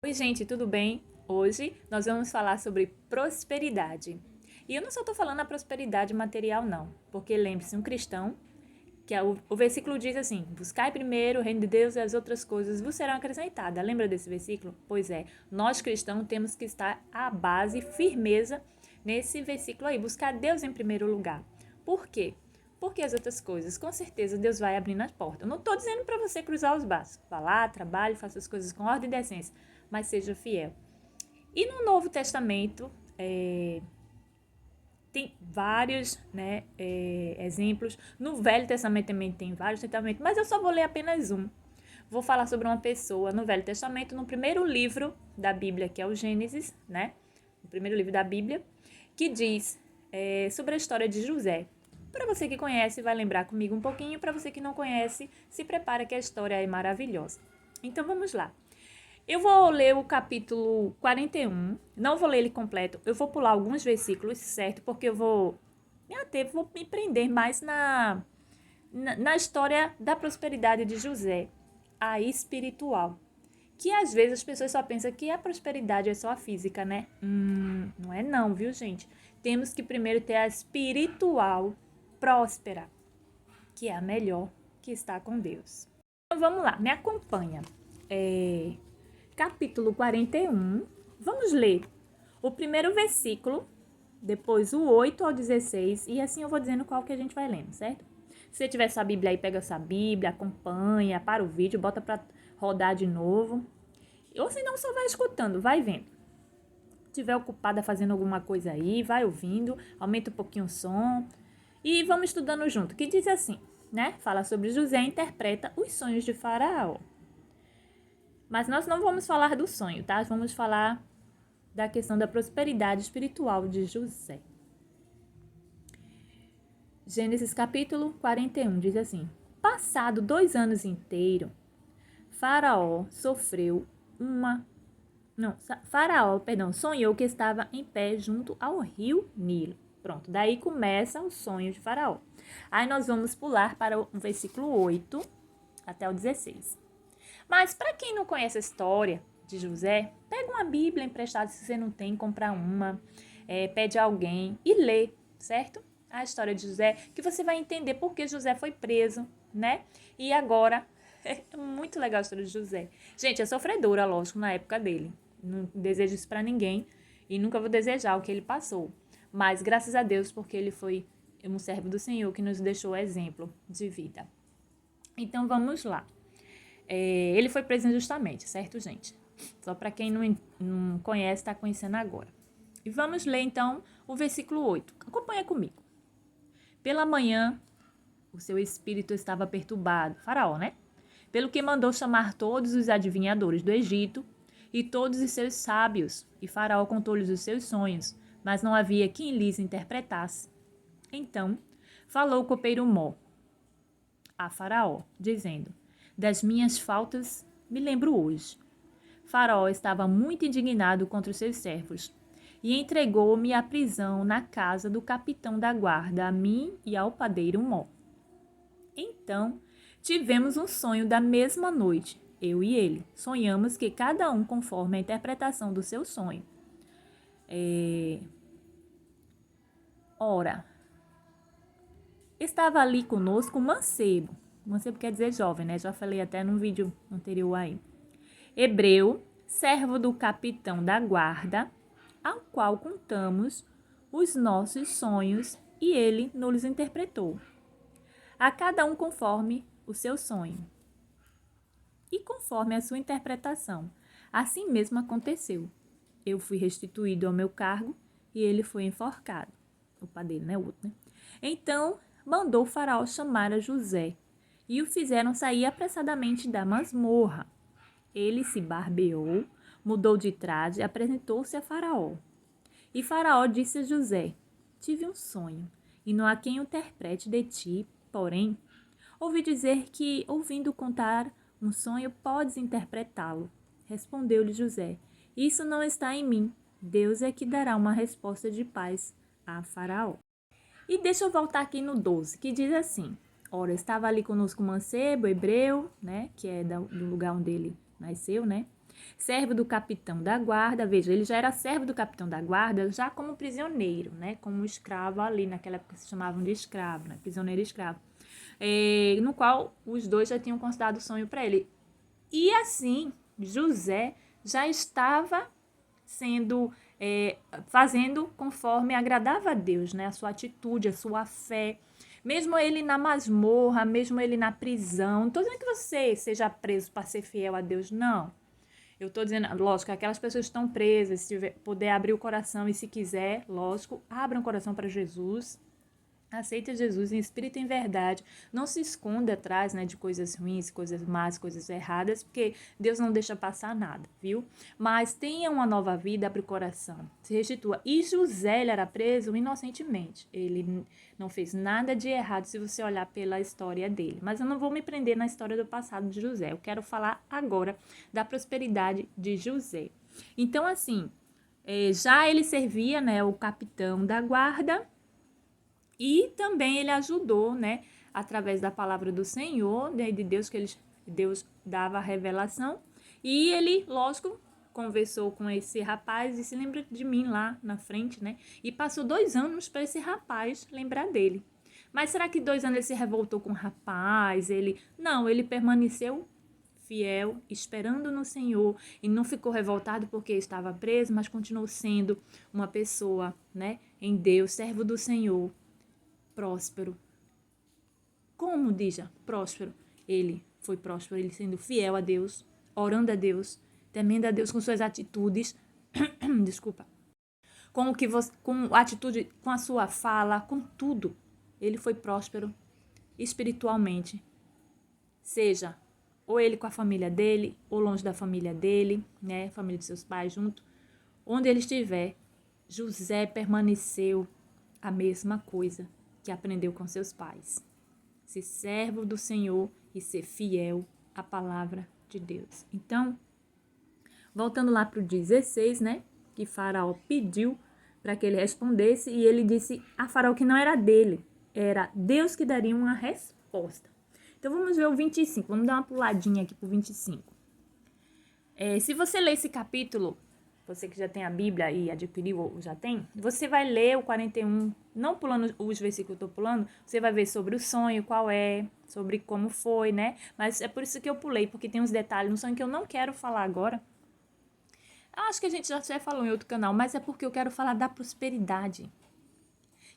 Oi, gente, tudo bem? Hoje nós vamos falar sobre prosperidade. E eu não só estou falando a prosperidade material, não, porque lembre-se, um cristão, o versículo diz assim: buscai primeiro o reino de Deus e as outras coisas vos serão acrescentadas. Lembra desse versículo? Pois é, nós cristãos temos que estar à base, firmeza nesse versículo aí, buscar Deus em primeiro lugar. Por quê? Porque as outras coisas, com certeza, Deus vai abrindo as portas. Eu não estou dizendo para você cruzar os braços. Vá lá, trabalhe, faça as coisas com ordem e decência, mas seja fiel. E no Novo Testamento, tem vários exemplos. No Velho Testamento também tem vários testamentos, mas eu só vou ler apenas um. Vou falar sobre uma pessoa no Velho Testamento, no primeiro livro da Bíblia, que é o Gênesis, né? O primeiro livro da Bíblia, que diz sobre a história de José. Para você que conhece, vai lembrar comigo um pouquinho. Para você que não conhece, se prepara que a história é maravilhosa. Então vamos lá. Eu vou ler o capítulo 41, não vou ler ele completo, eu vou pular alguns versículos, certo? Porque eu vou vou me prender mais na história da prosperidade de José, a espiritual. Que às vezes as pessoas só pensam que a prosperidade é só a física, né? Não é não, viu, gente? Temos que primeiro ter a espiritual próspera, que é a melhor, que está com Deus. Então vamos lá, me acompanha. Capítulo 41, vamos ler o primeiro versículo, depois o 8 ao 16, e assim eu vou dizendo qual que a gente vai lendo, certo? Se você tiver sua Bíblia aí, pega sua Bíblia, acompanha, para o vídeo, bota para rodar de novo. Ou se não, só vai escutando, vai vendo. Se estiver ocupada fazendo alguma coisa aí, vai ouvindo, aumenta um pouquinho o som e vamos estudando junto. Que diz assim, né? Fala sobre José interpreta os sonhos de Faraó. Mas nós não vamos falar do sonho, tá? Vamos falar da questão da prosperidade espiritual de José. Gênesis capítulo 41 diz assim: passado 2 anos inteiros, sonhou que estava em pé junto ao rio Nilo. Pronto, daí começa o sonho de Faraó. Aí nós vamos pular para o versículo 8 até o 16. Mas para quem não conhece a história de José, pega uma Bíblia emprestada se você não tem, compra uma, pede a alguém e lê, certo? A história de José, que você vai entender por que José foi preso, né? E agora, é muito legal a história de José. Gente, é sofredora, lógico, na época dele. Não desejo isso para ninguém e nunca vou desejar o que ele passou. Mas graças a Deus, porque ele foi um servo do Senhor que nos deixou exemplo de vida. Então vamos lá. Ele foi preso injustamente, certo, gente? Só para quem não conhece, está conhecendo agora. E vamos ler, então, o versículo 8. Acompanha comigo. Pela manhã, o seu espírito estava perturbado, Faraó, né? Pelo que mandou chamar todos os adivinhadores do Egito e todos os seus sábios. E Faraó contou-lhes os seus sonhos, mas não havia quem lhes interpretasse. Então, falou o copeiro Mó a Faraó, dizendo: das minhas faltas me lembro hoje. Faraó estava muito indignado contra os seus servos e entregou-me à prisão na casa do capitão da guarda, a mim e ao padeiro Mó. Então, tivemos um sonho da mesma noite, eu e ele. Sonhamos que cada um conforme a interpretação do seu sonho. Ora, estava ali conosco um mancebo. Mancebo quer dizer jovem, né? Já falei até num vídeo anterior aí. Hebreu, servo do capitão da guarda, ao qual contamos os nossos sonhos e ele nos interpretou. A cada um conforme o seu sonho e conforme a sua interpretação. Assim mesmo aconteceu. Eu fui restituído ao meu cargo e ele foi enforcado. O padeiro, né? O outro, né? Então mandou o faraó chamar a José e o fizeram sair apressadamente da masmorra. Ele se barbeou, mudou de traje e apresentou-se a Faraó. E Faraó disse a José: tive um sonho, e não há quem o interprete de ti, porém, ouvi dizer que, ouvindo contar um sonho, podes interpretá-lo. Respondeu-lhe José: isso não está em mim. Deus é que dará uma resposta de paz a Faraó. E deixa eu voltar aqui no 12, que diz assim: ora, estava ali conosco o mancebo, hebreu, né, que é do lugar onde ele nasceu, né? Servo do capitão da guarda, veja, ele já era servo do capitão da guarda, já como prisioneiro, né? Como escravo ali, naquela época se chamavam de escravo, né? Prisioneiro e escravo. No qual os dois já tinham considerado o sonho para ele. E assim, José já estava sendo, fazendo conforme agradava a Deus, né? A sua atitude, a sua fé. Mesmo ele na masmorra, mesmo ele na prisão. Não estou dizendo que você seja preso para ser fiel a Deus, não. Eu estou dizendo, lógico, aquelas pessoas que estão presas, se puder abrir o coração e se quiser, lógico, abram o coração para Jesus. Aceita Jesus em espírito e em verdade. Não se esconda atrás, né, de coisas ruins, coisas más, coisas erradas, porque Deus não deixa passar nada, viu? Mas tenha uma nova vida, abre o coração, se restitua. E José, ele era preso inocentemente. Ele não fez nada de errado se você olhar pela história dele. Mas eu não vou me prender na história do passado de José. Eu quero falar agora da prosperidade de José. Então, assim, já ele servia, né, o capitão da guarda. E também ele ajudou, né, através da palavra do Senhor, né, de Deus, que Deus dava a revelação. E ele, lógico, conversou com esse rapaz e se lembra de mim lá na frente, né? E passou 2 anos para esse rapaz lembrar dele. Mas será que 2 anos ele se revoltou com o rapaz? Não, ele permaneceu fiel, esperando no Senhor e não ficou revoltado porque estava preso, mas continuou sendo uma pessoa, né, em Deus, servo do Senhor. Próspero. Como diz? Próspero. Ele foi próspero, ele sendo fiel a Deus, orando a Deus, temendo a Deus com suas atitudes. Desculpa. Com a atitude, com a sua fala, com tudo. Ele foi próspero espiritualmente. Seja ou ele com a família dele, ou longe da família dele, né, família de seus pais junto. Onde ele estiver, José permaneceu a mesma coisa que aprendeu com seus pais. Ser servo do Senhor e ser fiel à palavra de Deus. Então, voltando lá para o 16, né? Que Faraó pediu para que ele respondesse e ele disse a Faraó que não era dele, era Deus que daria uma resposta. Então, vamos ver o 25. Vamos dar uma puladinha aqui para o 25. Se você ler esse capítulo, você que já tem a Bíblia e adquiriu ou já tem, você vai ler o 41, não pulando os versículos que eu estou pulando, você vai ver sobre o sonho, qual é, sobre como foi, né? Mas é por isso que eu pulei, porque tem uns detalhes no sonho que eu não quero falar agora. Acho que a gente já falou em outro canal, mas é porque eu quero falar da prosperidade.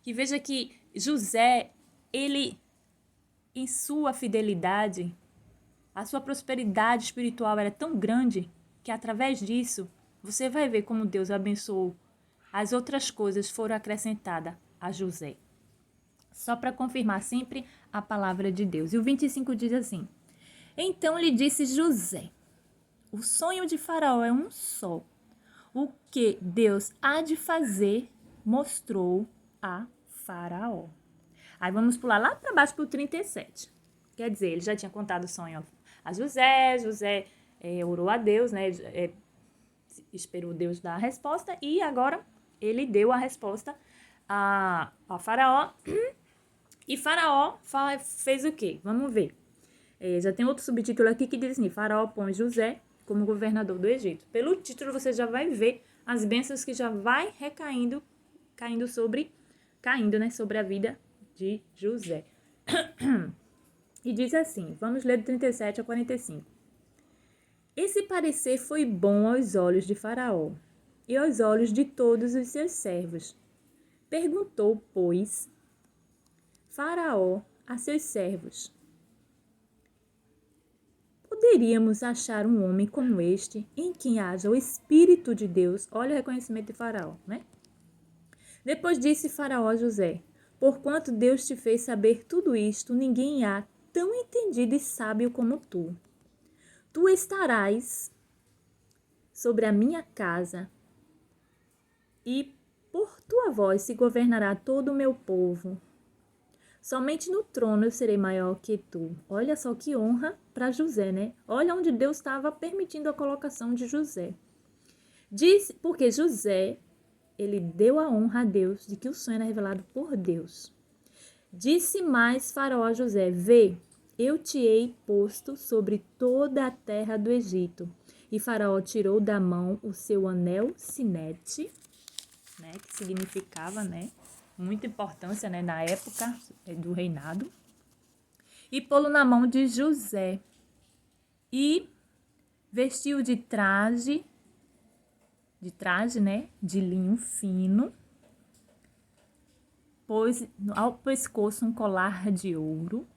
Que veja que José, ele, em sua fidelidade, a sua prosperidade espiritual era tão grande que através disso, você vai ver como Deus abençoou. As outras coisas foram acrescentadas a José. Só para confirmar sempre a palavra de Deus. E o 25 diz assim: Então lhe disse José, o sonho de Faraó é um só. O que Deus há de fazer, mostrou a Faraó. Aí vamos pular lá para baixo para o 37. Quer dizer, ele já tinha contado o sonho a José. José orou a Deus, né? Esperou Deus dar a resposta e agora ele deu a resposta a Faraó. E Faraó fez o quê? Vamos ver. Já tem outro subtítulo aqui que diz assim: Faraó põe José como governador do Egito. Pelo título você já vai ver as bênçãos que já vai caindo sobre a vida de José. E diz assim, vamos ler do 37 a 45. Esse parecer foi bom aos olhos de Faraó e aos olhos de todos os seus servos. Perguntou, pois, Faraó a seus servos: Poderíamos achar um homem como este, em quem haja o Espírito de Deus? Olha o reconhecimento de Faraó, né? Depois disse Faraó a José: Porquanto Deus te fez saber tudo isto, ninguém há tão entendido e sábio como tu. Tu estarás sobre a minha casa, e por tua voz se governará todo o meu povo. Somente no trono eu serei maior que tu. Olha só que honra para José, né? Olha onde Deus estava permitindo a colocação de José. Porque José, ele deu a honra a Deus de que o sonho era revelado por Deus. Disse mais Faraó a José: Vê, eu te hei posto sobre toda a terra do Egito, E Faraó tirou da mão o seu anel sinete, né, que significava, né, muita importância, né, na época do reinado, e pô-lo na mão de José. E vestiu de traje, né, de linho fino, pôs ao pescoço um colar de ouro.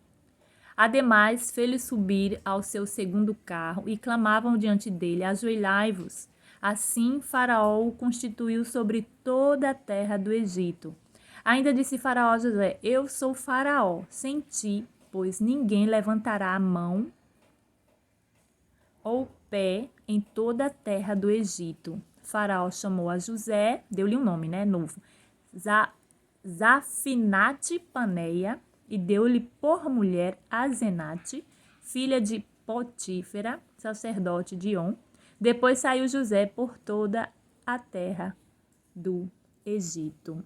Ademais, fez-lhe subir ao seu segundo carro e clamavam diante dele: ajoelhai-vos. Assim, Faraó o constituiu sobre toda a terra do Egito. Ainda disse Faraó a José: eu sou Faraó, sem ti, pois ninguém levantará a mão ou pé em toda a terra do Egito. Faraó chamou a José, deu-lhe um nome, né, novo, Zafinate Paneia, e deu-lhe por mulher Azenate, filha de Potífera, sacerdote de On. Depois saiu José por toda a terra do Egito.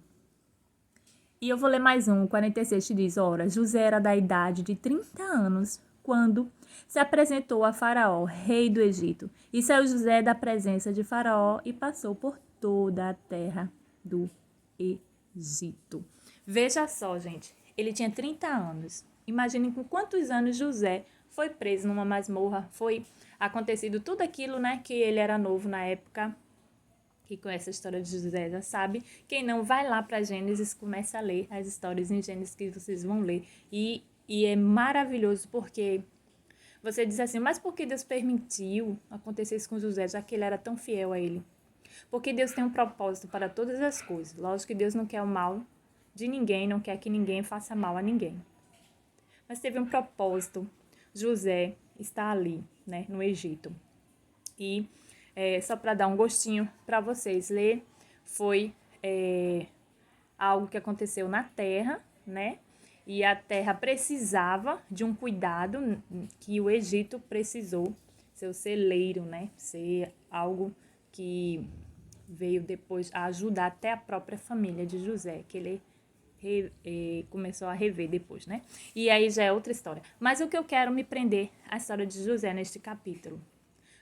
E eu vou ler mais um, 46, que diz: ora, José era da idade de 30 anos, quando se apresentou a Faraó, rei do Egito. E saiu José da presença de Faraó e passou por toda a terra do Egito. Veja só, gente, ele tinha 30 anos. Imaginem com quantos anos José foi preso numa masmorra, foi acontecido tudo aquilo, né, que ele era novo na época. Que conhece a história de José já sabe. Quem não, vai lá para Gênesis, começa a ler as histórias em Gênesis que vocês vão ler. E é maravilhoso porque você diz assim, mas por que Deus permitiu acontecer isso com José, já que ele era tão fiel a ele? Porque Deus tem um propósito para todas as coisas. Lógico que Deus não quer o mal de ninguém, não quer que ninguém faça mal a ninguém. Mas teve um propósito. José está ali, né, no Egito. E só para dar um gostinho para vocês ler, foi algo que aconteceu na terra, né? E a terra precisava de um cuidado que o Egito precisou ser o celeiro, né? Ser algo que veio depois a ajudar até a própria família de José, que ele começou a rever depois, né? E aí já é outra história. Mas o que eu quero me prender a história de José neste capítulo.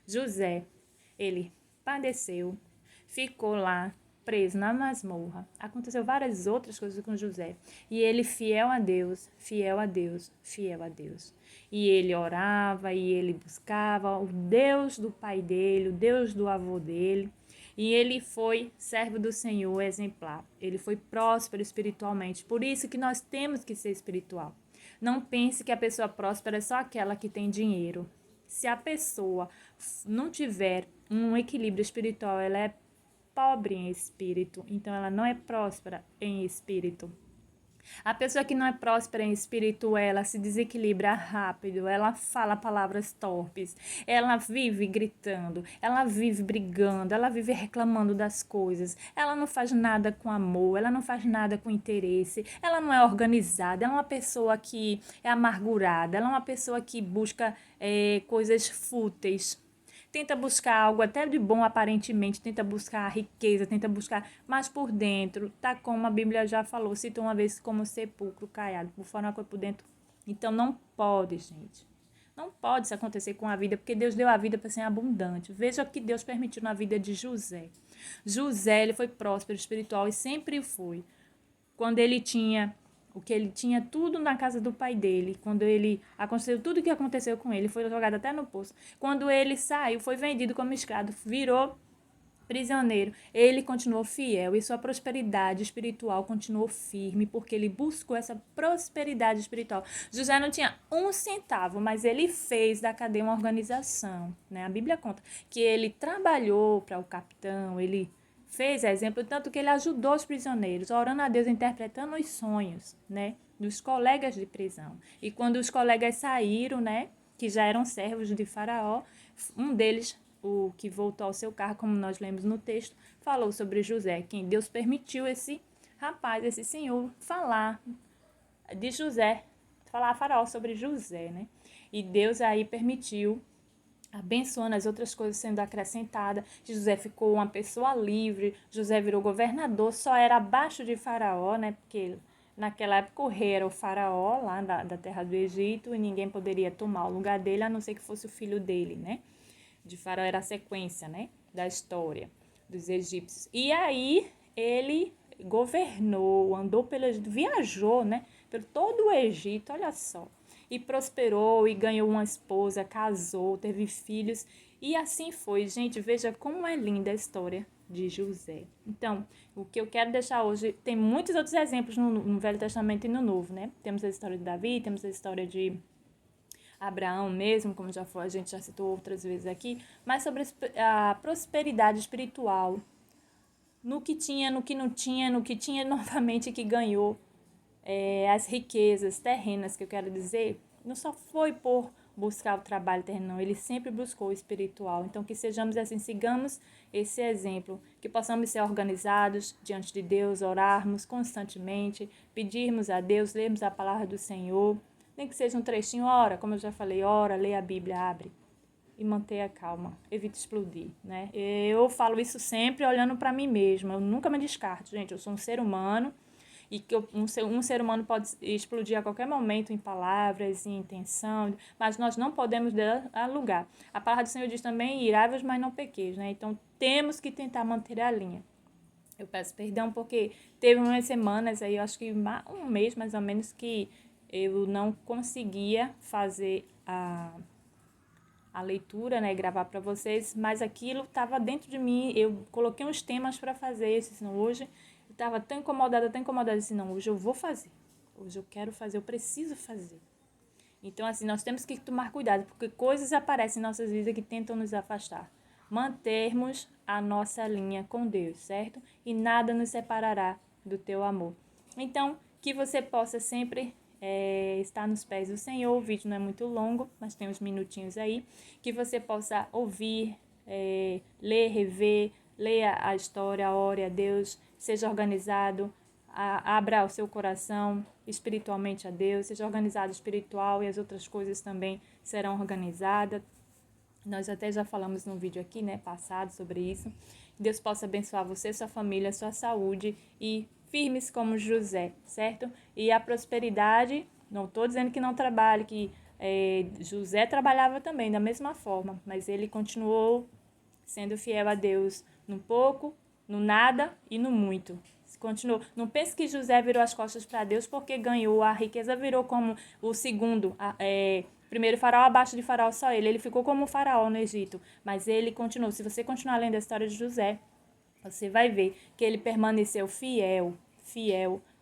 José, ele padeceu, ficou lá preso na masmorra. Aconteceu várias outras coisas com José. E ele fiel a Deus, fiel a Deus, fiel a Deus. E ele orava e ele buscava o Deus do pai dele, o Deus do avô dele. E ele foi servo do Senhor exemplar. Ele foi próspero espiritualmente. Por isso que nós temos que ser espiritual. Não pense que a pessoa próspera é só aquela que tem dinheiro. Se a pessoa não tiver um equilíbrio espiritual, ela é pobre em espírito, então ela não é próspera em espírito. A pessoa que não é próspera em espírito, ela se desequilibra rápido, ela fala palavras torpes, ela vive gritando, ela vive brigando, ela vive reclamando das coisas, ela não faz nada com amor, ela não faz nada com interesse, ela não é organizada, ela é uma pessoa que é amargurada, ela é uma pessoa que busca coisas fúteis. Tenta buscar algo até de bom aparentemente, tenta buscar riqueza, tenta buscar, mas por dentro, tá como a Bíblia já falou, cita uma vez como sepulcro caiado, por fora uma coisa por dentro. Então não pode, gente. Não pode isso acontecer com a vida, porque Deus deu a vida para ser abundante. Veja o que Deus permitiu na vida de José. José, ele foi próspero espiritual e sempre foi. Quando ele tinha tudo na casa do pai dele, quando ele aconteceu tudo o que aconteceu com ele, foi jogado até no poço. Quando ele saiu, foi vendido como escravo, virou prisioneiro, ele continuou fiel e sua prosperidade espiritual continuou firme, porque ele buscou essa prosperidade espiritual. José não tinha um centavo, mas ele fez da cadeia uma organização, né? A Bíblia conta que ele trabalhou para o capitão, ele fez exemplo, tanto que ele ajudou os prisioneiros, orando a Deus, interpretando os sonhos, né, dos colegas de prisão. E quando os colegas saíram, né, que já eram servos de Faraó, um deles, o que voltou ao seu cargo, como nós lemos no texto, falou sobre José, quem Deus permitiu esse rapaz, esse senhor, falar de José, falar a Faraó sobre José, né? E Deus aí permitiu, abençoando as outras coisas sendo acrescentadas. José ficou uma pessoa livre, José virou governador, só era abaixo de Faraó, né? Porque naquela época o rei era o Faraó, lá da terra do Egito, e ninguém poderia tomar o lugar dele, a não ser que fosse o filho dele, né? de Faraó era a sequência, né, da história dos egípcios. E aí ele governou, andou pelo Egito, viajou, né, por todo o Egito, olha só. E prosperou e ganhou uma esposa, casou, teve filhos. E assim foi, gente, veja como é linda a história de José. Então, o que eu quero deixar hoje, tem muitos outros exemplos no Velho Testamento e no Novo, né? Temos a história de Davi, temos a história de Abraão mesmo, como a gente já citou outras vezes aqui, mas sobre a prosperidade espiritual, no que tinha, no que não tinha, no que tinha novamente que ganhou, as riquezas terrenas, que eu quero dizer, não só foi por buscar o trabalho terreno, não, ele sempre buscou o espiritual. Então, que sejamos assim, sigamos esse exemplo, que possamos ser organizados diante de Deus, orarmos constantemente, pedirmos a Deus, lermos a palavra do Senhor, nem que seja um trechinho, ora, como eu já falei, ora, lê a Bíblia, abre e mantenha calma, evite explodir, né? Eu falo isso sempre olhando para mim mesma, eu nunca me descarto, gente, eu sou um ser humano e que um ser humano pode explodir a qualquer momento em palavras, em intenção, mas nós não podemos dar lugar. A palavra do Senhor diz também, irai-vos, mas não pequeis, né? Então, temos que tentar manter a linha. Eu peço perdão porque teve umas semanas aí, eu acho que um mês mais ou menos, que eu não conseguia fazer a leitura, né, gravar para vocês, mas aquilo estava dentro de mim, eu coloquei uns temas para fazer, assim, hoje eu estava tão incomodada, assim, não, hoje eu vou fazer, hoje eu quero fazer, eu preciso fazer. Então, assim, nós temos que tomar cuidado, porque coisas aparecem em nossas vidas que tentam nos afastar. Mantermos a nossa linha com Deus, certo? E nada nos separará do teu amor. Então, que você possa sempre estar nos pés do Senhor. O vídeo não é muito longo, mas tem uns minutinhos aí. Que você possa ouvir, ler, rever, leia a história, ore a Deus, seja organizado, abra o seu coração espiritualmente a Deus, seja organizado espiritual e as outras coisas também serão organizadas. Nós até já falamos num vídeo aqui, né, passado sobre isso. Deus possa abençoar você, sua família, sua saúde e firmes como José, certo? E a prosperidade, não estou dizendo que não trabalhe, que José trabalhava também da mesma forma, mas ele continuou sendo fiel a Deus no pouco, no nada e no muito. Continuou. Não pense que José virou as costas para Deus porque ganhou, a riqueza virou como o segundo, primeiro faraó, abaixo de faraó só ele. Ele ficou como faraó no Egito, mas ele continuou. Se você continuar lendo a história de José, você vai ver que ele permaneceu fiel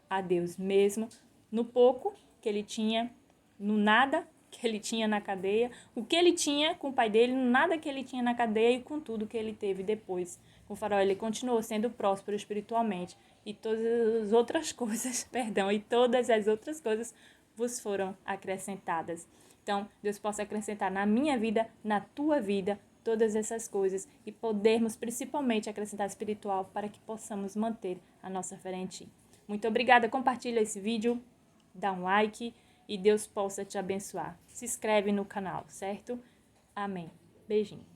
a Deus, mesmo no pouco que ele tinha, no nada que ele tinha na cadeia, o que ele tinha com o pai dele, nada que ele tinha na cadeia e com tudo que ele teve depois. Com o faraó, ele continuou sendo próspero espiritualmente e todas as outras coisas, e todas as outras coisas vos foram acrescentadas. Então, Deus possa acrescentar na minha vida, na tua vida, todas essas coisas e podermos principalmente acrescentar espiritual para que possamos manter a nossa fé em Ti. Muito obrigada, compartilha esse vídeo, dá um like e Deus possa te abençoar. Se inscreve no canal, certo? Amém. Beijinho.